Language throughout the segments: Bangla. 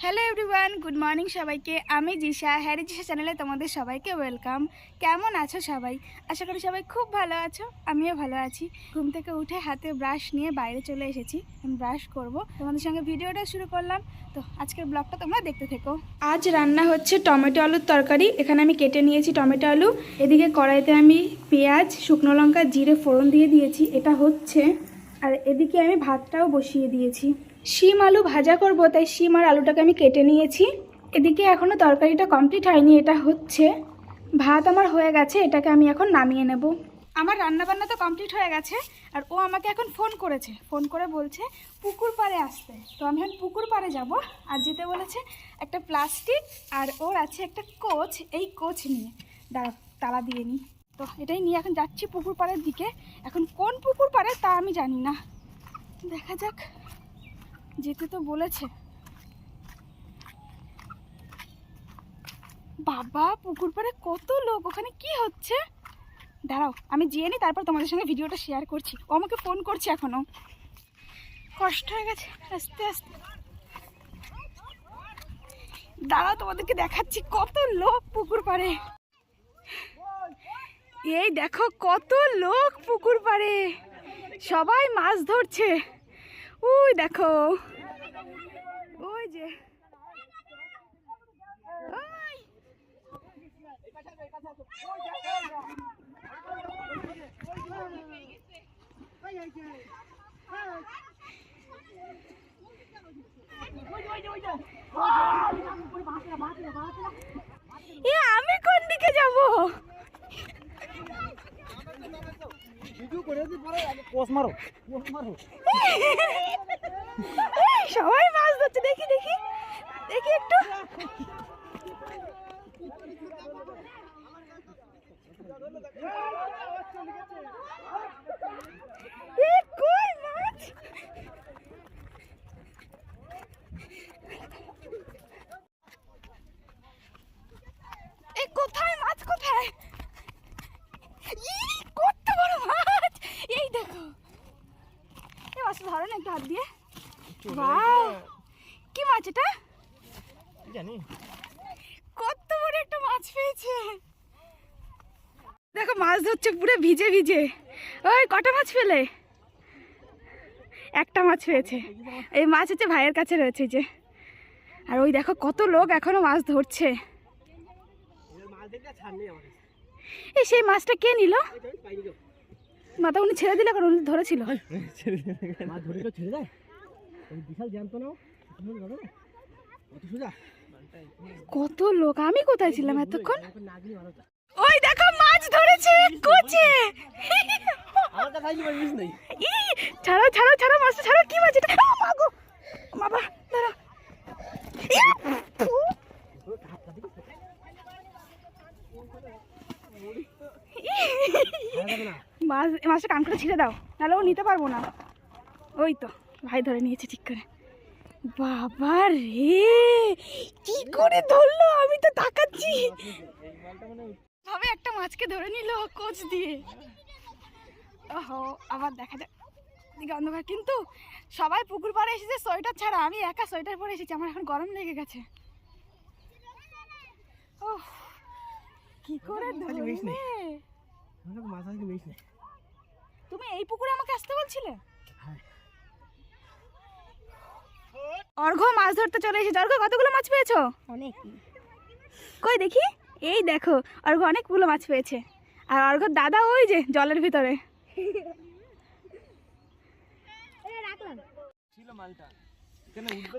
হ্যালো এভরিওয়ান, গুড মর্নিং সবাইকে। আমি জিশা, হ্যারি জিশা চ্যানেলে তোমাদের সবাইকে ওয়েলকাম। কেমন আছো সবাই? আশা করি সবাই খুব ভালো আছো, আমিও ভালো আছি। ঘুম থেকে উঠে হাতে ব্রাশ নিয়ে বাইরে চলে এসেছি, আমি ব্রাশ করব। তোমাদের সঙ্গে ভিডিওটা শুরু করলাম, তো আজকের ব্লগটা তোমরা দেখতে থেকো। আজ রান্না হচ্ছে টমেটো আলুর তরকারি। এখানে আমি কেটে নিয়েছি টমেটো আলু। এদিকে কড়াইতে আমি পেঁয়াজ, শুকনো লঙ্কা, জিরে ফোড়ন দিয়ে দিয়েছি, এটা হচ্ছে। আর এদিকে আমি ভাতটাও বসিয়ে দিয়েছি। শিম আলু ভাজা করব, তাই শিম আর আলুটাকে আমি কেটে নিয়েছি। এদিকে এখনও তরকারিটা কমপ্লিট হয়নি, এটা হচ্ছে। ভাত আমার হয়ে গেছে, এটাকে আমি এখন নামিয়ে নেব। আমার রান্নাবান্না তো কমপ্লিট হয়ে গেছে। আর ও আমাকে এখন ফোন করেছে, ফোন করে বলছে পুকুর পাড়ে আসতে। তো আমি এখন পুকুর পাড়ে যাব। আর যেতে বলেছে একটা প্লাস্টিক, আর ওর আছে একটা কোচ, এই কোচ নিয়ে দাঁড়া তালা দিয়ে নিই। তো এটাই নিয়ে এখন যাচ্ছি পুকুর পাড়ের দিকে। এখন কোন পুকুর পাড়ে তা আমি জানি না, দেখা যাক। যেতে তো বলেছে। বাবা, পুকুর পাড়ে কত লোক, ওখানে কি হচ্ছে? দাঁড়াও আমি যেয়ে নিই, তারপর তোমাদের সঙ্গে ভিডিওটা শেয়ার করছি। ও আমাকে ফোন করছে এখনো। কষ্ট হয়ে গেছে আস্তে আস্তে। দাঁড়াও তোমাদেরকে দেখাচ্ছি কত লোক পুকুর পাড়ে। এই দেখো কত লোক পুকুর পাড়ে, সবাই মাছ ধরছে। ওই দেখো, ওই যে আমি কোন দিকে যাব? সবাই মাছ ধরছে, দেখি দেখি দেখি একটু। কই মাছ? এই কোথায় মাছ, কোথায়? কত বড় মাছ! এই দেখো, এই মাছটা ধরো না একটু হাত দিয়ে। ওয়াও, কি মাছ এটা? জানি কত বড় একটা মাছ পেয়েছে। দেখো মাছ ধরছে পুরো ভিজে ভিজে। ওই কটা মাছ পেলে? একটা মাছ পেয়েছে। এই মাছ হচ্ছে ভাইয়ের কাছে রয়েছে যে। আর ওই দেখো কত লোক এখনো মাছ ধরছে। এই সেই মাছটা কে নিল? মাথা উনি ছেড়ে দিলে, কারণ উনি ধরেছিল। কত লোক, আমি কোথায় ছিলাম এতক্ষণ? ওই দেখো মাছ ধরেছে কোচে। ছাড়ো ছাড়ো ছাড়ো, মাছটা ছাড়ো। কি মাছ এটা? বাবা দাঁড়া। মাছটা কান করে ছিঁড়ে দাও, নাহলে ও নিতে পারবো না। ওই তো ভাই ধরে নিয়েছে ঠিক করে। বাবা রে, কি করে ধরলো? আমি তো তাকাচ্ছি। ভাবে একটা মাছকে ধরে নিল কোচ দিয়ে। ওহো, আবার দেখা যাক দিকে অন্ধকার। কিন্তু সবাই পুকুর পাড়ে এসেছে সোয়েটার ছাড়া, আমি একা সোয়েটার পরে এসেছি। আমার এখন গরম লেগে গেছে। ওহ, কি করে ধরলে? তুমি এই পুকুরে আমাকে আসতে বলছিলে? অর্ঘ মাছ ধরতে চলে এসেছে। অর্ঘ, কতগুলো মাছ পেয়েছো? অনেক। কই দেখি। এই দেখো, অর্ঘ অনেকগুলো মাছ পেয়েছে। আর অর্ঘর দাদা ওই যে জলের ভিতরে।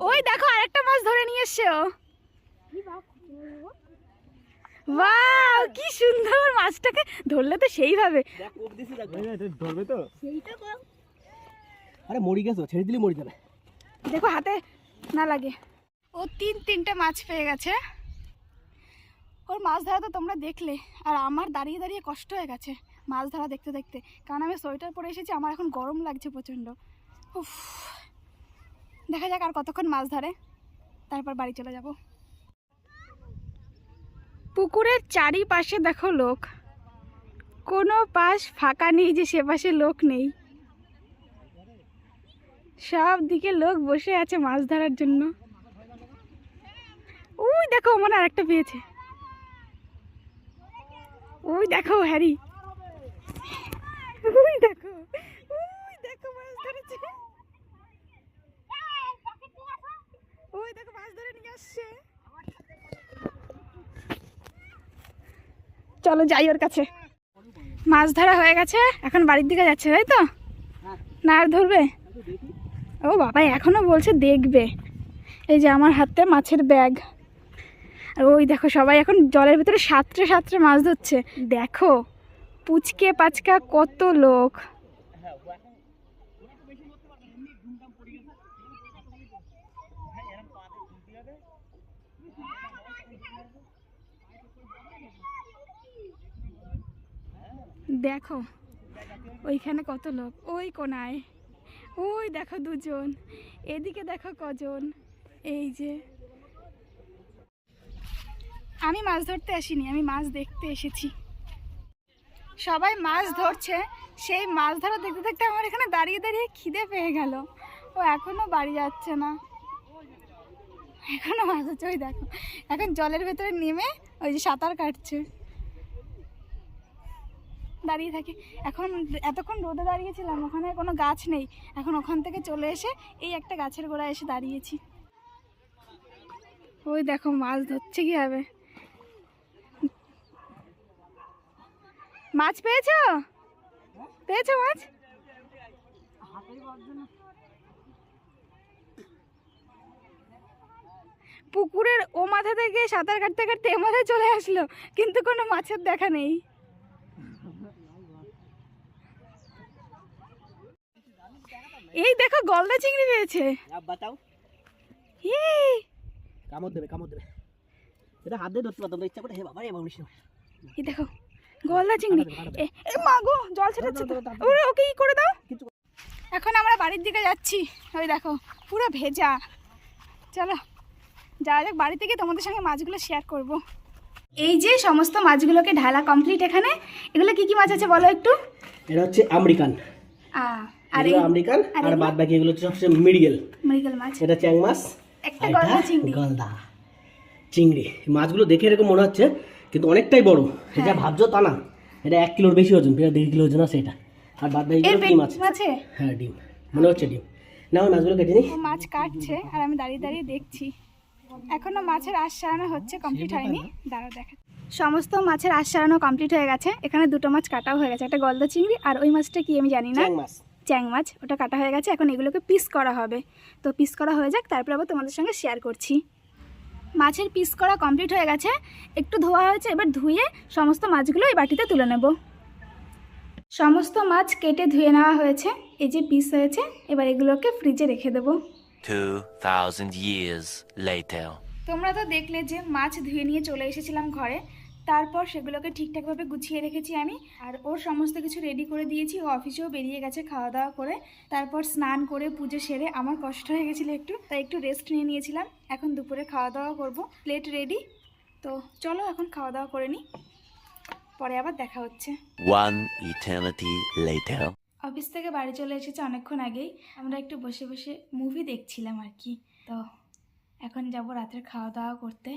ওই দেখো আরেকটা মাছ ধরে নিয়ে এসছে ও। ওয়াও, কি সুন্দর! মাছটাকে ধরলে তো সেইভাবে ধরবে তো। আরে মরি গেছো, ছেড়ে দিলে মরে যাবে। দেখো হাতে না লাগে। ও তিনটে মাছ পেয়ে গেছে। ওর মাছ ধরা তো তোমরা দেখলে। আর আমার দাঁড়িয়ে দাঁড়িয়ে কষ্ট হয়ে গেছে মাছ ধরা দেখতে দেখতে, কারণ আমি সোয়েটার পরে এসেছি। আমার এখন গরম লাগছে প্রচণ্ড। উফ, দেখা যাক আর কতক্ষণ মাছ ধরে, তারপর বাড়ি চলে যাব। পুকুরের চারিপাশে দেখো লোক, কোনো পাশ ফাঁকা নেই যে সে পাশে লোক নেই। সব দিকে লোক বসে আছে মাছ ধরার জন্য। দেখো মনে আর একটা পেয়েছে, ওই দেখো হ্যারি, ওই দেখো, ওই দেখো মাছ ধরেছে, ওই দেখো মাছ ধরে নিয়ে আসছে। চলো যাই ওর কাছে। মাছ ধরা হয়ে গেছে, এখন বাড়ির দিকে যাচ্ছে তাই তো? না আর ধরবে? ও বাবা এখনো বলছে দেখবে। এই যে আমার হাতে মাছের ব্যাগ, আর ওই দেখো সবাই এখন জলের ভিতরে সাঁতরে সাঁতরে মাছ ধরছে। দেখো পুচকে পাচকা কত লোক। দেখো ওইখানে কত লোক, ওই কোনায়, ওই দেখো দুজন, এদিকে দেখো কজন। এই যে আমি মাছ ধরতে আসিনি, আমি মাছ দেখতে এসেছি। সবাই মাছ ধরছে, সেই মাছ ধরা দেখতে দেখতে আমার এখানে দাঁড়িয়ে দাঁড়িয়ে খিদে পেয়ে গেল। ও এখনো বাড়ি যাচ্ছে না, এখনো মাছ হচ্ছে। ওই দেখো এখন জলের ভেতরে নেমে ওই যে সাঁতার কাটছে, দাঁড়িয়ে থাকে। এখন এতক্ষণ রোদে দাঁড়িয়েছিলাম, ওখানে কোনো গাছ নেই, এখন ওখান থেকে চলে এসে এই একটা গাছের গোড়ায় এসে দাঁড়িয়েছি। ওই দেখো মাছ ধরছে কীভাবে। মাছ পেয়েছো? পেয়েছো মাছ? পুকুরের ও মাথা থেকে সাঁতার কাটতে কাটতে এ মাথায় চলে আসলো, কিন্তু কোনো মাছের দেখা নেই। এই দেখো গলদা চিংড়ি পেয়েছে। কামড় দেবে কামড় দেবে, এটা হাত দিয়ে ধরতে পারতাম না, ইচ্ছা করে। হে বাবা রে বাবা, এই দেখো গলদা চিংড়ি। এ মা গো জল ছেটাচ্ছে তো, ওকে ই করে দাও। এখন আমরা বাড়ির দিকে যাচ্ছি, ওই দেখো পুরো ভেজা। চলো যাওয়া যাক, বাড়ি থেকে তোমাদের সঙ্গে মাছগুলো শেয়ার করব। এই যে সমস্ত মাছগুলোকে ঢালা কমপ্লিট। এখানে এগুলো কি কি মাছ আছে বলো একটু। এটা হচ্ছে আমেরিকান, আর এই আমেরিকান, আর বাদ বাকি এগুলো হচ্ছে সবচেয়ে মৃগেল মাছ। এটা চ্যাং মাছ, একটা গলদা চিংড়ি। গলদা চিংড়ি। মাছগুলো দেখে এরকম মনে হচ্ছে কিন্তু অনেকটাই বড়, এটা ভাবছো তা না, এটা 1 কিলোর বেশি ওজন, প্রায় 1.5 কিলো ওজন আছে এটা। আর বাদ বাকি ডিম আছে। হ্যাঁ ডিম, মনে হচ্ছে ডিম। না ওই মাছগুলো কেটে নিই। মাছ কাটছে আর আমি দাঁড়িয়ে দাঁড়িয়ে দেখছি। এখনো মাছের আঁশ সারানো হচ্ছে, কমপ্লিট হয়নি, দাঁড়াও দেখা। সমস্ত মাছের আঁশ সারানো কমপ্লিট হয়ে গেছে। এখানে দুটো মাছ কাটাও হয়ে গেছে, একটা গলদা চিংড়ি আর ওই মাছটা কি আমি জানি না, চ্যাং মাছ, ওটা কাটা হয়ে গেছে। এখন এগুলোকে পিস করা হবে, তো পিস করা হয়ে যাক, তারপর আবার তোমাদের সঙ্গে শেয়ার করছি। মাছের পিস করা কমপ্লিট হয়ে গেছে, একটু ধোয়া হয়েছে, এবার ধুয়ে সমস্ত মাছগুলো এই বাটিতে তুলে নেব। সমস্ত মাছ কেটে ধুয়ে নেওয়া হয়েছে, এই যে পিস হয়েছে, এবার এগুলোকে ফ্রিজে রেখে দেবো। 2000 years later. তোমরা তো দেখলে যে মাছ ধুয়ে নিয়ে চলে এসেছিলাম ঘরে, তারপর সেগুলোকে ঠিকঠাকভাবে গুছিয়ে রেখেছি আমি, আর ওর সমস্ত কিছু রেডি করে দিয়েছি। ও অফিসেও বেরিয়ে গেছে খাওয়া দাওয়া করে, তারপর স্নান করে পুজো সেরে আমার কষ্ট হয়ে গেছিলো একটু, তাই একটু রেস্ট নিয়ে নিয়েছিলাম। এখন দুপুরে খাওয়া দাওয়া করব, প্লেট রেডি, তো চলো এখন খাওয়া দাওয়া করে নিই, পরে আবার দেখা হচ্ছে। One eternity later. অফিস থেকে বাড়ি চলে এসেছে অনেকক্ষণ আগেই, আমরা একটু বসে বসে মুভি দেখছিলাম আর কি। তো এখন যাব রাতের খাওয়া দাওয়া করতে।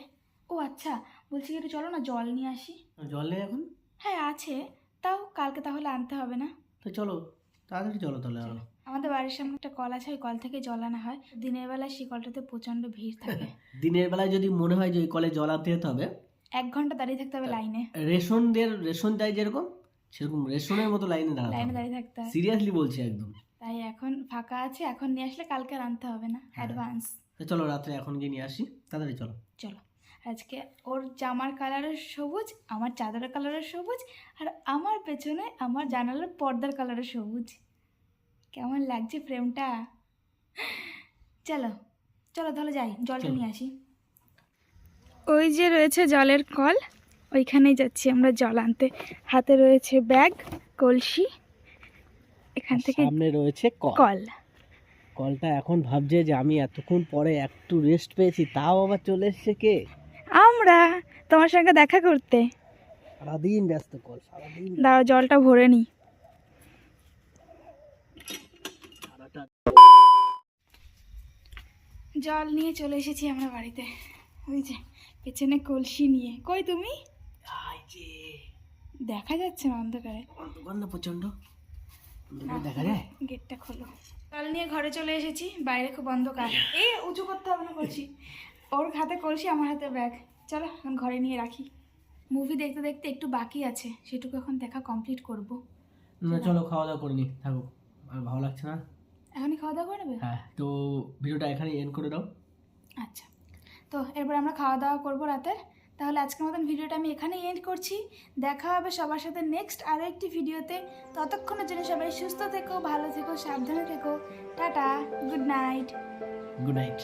ও আচ্ছা বলছি একটু চলো না জল নিয়ে আসি। জল নেই এখন? হ্যাঁ আছে, তাও কালকে তাহলে আনতে হবে না? তো চলো তাড়াতাড়ি চলো তাহলে। আরো আমাদের বাড়ির সামনে একটা কল আছে, ওই কল থেকে জল আনা হয়। দিনের বেলায় সেই কলটাতে প্রচণ্ড ভিড় থাকে। দিনের বেলায় যদি মনে হয় যে ওই কলে জল আনতে যেতে হবে, 1 ঘন্টা দাঁড়িয়ে থাকতে হবে লাইনে। রেশন দেয় যেরকম, সেরকম রেশনের মতো লাইনে দাঁড়িয়ে থাকতে হয়। সিরিয়াসলি বলছি একদম। তাই এখন ফাঁকা আছে, এখন নিয়ে আসলে কালকে আর আনতে হবে না, অ্যাডভান্স। তো চলো রাত্রে এখন গিয়ে নিয়ে আসি, তাড়াতাড়ি চলো। চলো আজকে ওর জামার কালারের সবুজ, আমার চাদরের কালারের সবুজ, আর আমার পেছনে আমার জানালার পর্দার কালারের সবুজ। কেমন লাগছে ফ্রেমটা? চলো চলো তাহলে যাই, জলটা নিয়ে আসি। ওই যে রয়েছে জলের কল, ওইখানেই যাচ্ছি আমরা জল আনতে। হাতে রয়েছে ব্যাগ, কলসি, এখান থেকে সামনে রয়েছে কল। কলটা এখন ভাবছে যে আমি এতক্ষণ পরে একটু রেস্ট পেয়েছি, তাও আবার চলে এসছে কে? আমরা তোমার সঙ্গে দেখা করতে। সারাদিন ব্যস্ত কল, সারাদিন। দাও জলটা ভরে নি। জল নিয়ে চলে এসেছি আমরা বাড়িতে। ওই যে পেছনে কলসি নিয়ে। কই তুমি? এই যে দেখা যাচ্ছে না অন্ধকারে। অন্ধকার না প্রচন্ড, অন্ধকারে দেখা যায়। গেটটা খোলো। জল নিয়ে ঘরে চলে এসেছি, বাইরে খুব অন্ধকার। এই উঁচু করতে হবে না কলসি, ওর হাতে কলসি আমার হাতে ব্যাগ। চলো এখন ঘরে নিয়ে রাখি। মুভি দেখতে দেখতে একটু বাকি আছে, সেটুকু এখন দেখা কমপ্লিট করব। না চলো খাওয়া দাওয়া করে নি, থাকো, আর ভালো লাগছে না। এখনই খাওয়া দাওয়া করে নেবে? হ্যাঁ, তো ভিডিওটা এখানে এন্ড করে দাও। আচ্ছা, তো এরপর আমরা খাওয়া দাওয়া করবো রাতের। তাহলে আজকের মতন ভিডিওটা আমি এখানেই এন্ড করছি। দেখা হবে সবার সাথে নেক্সট আরও একটি ভিডিওতে। ততক্ষণের জন্য সবাই সুস্থ থেকো, ভালো থেকো, সাবধানে থেকো। Tata, good night. Good night.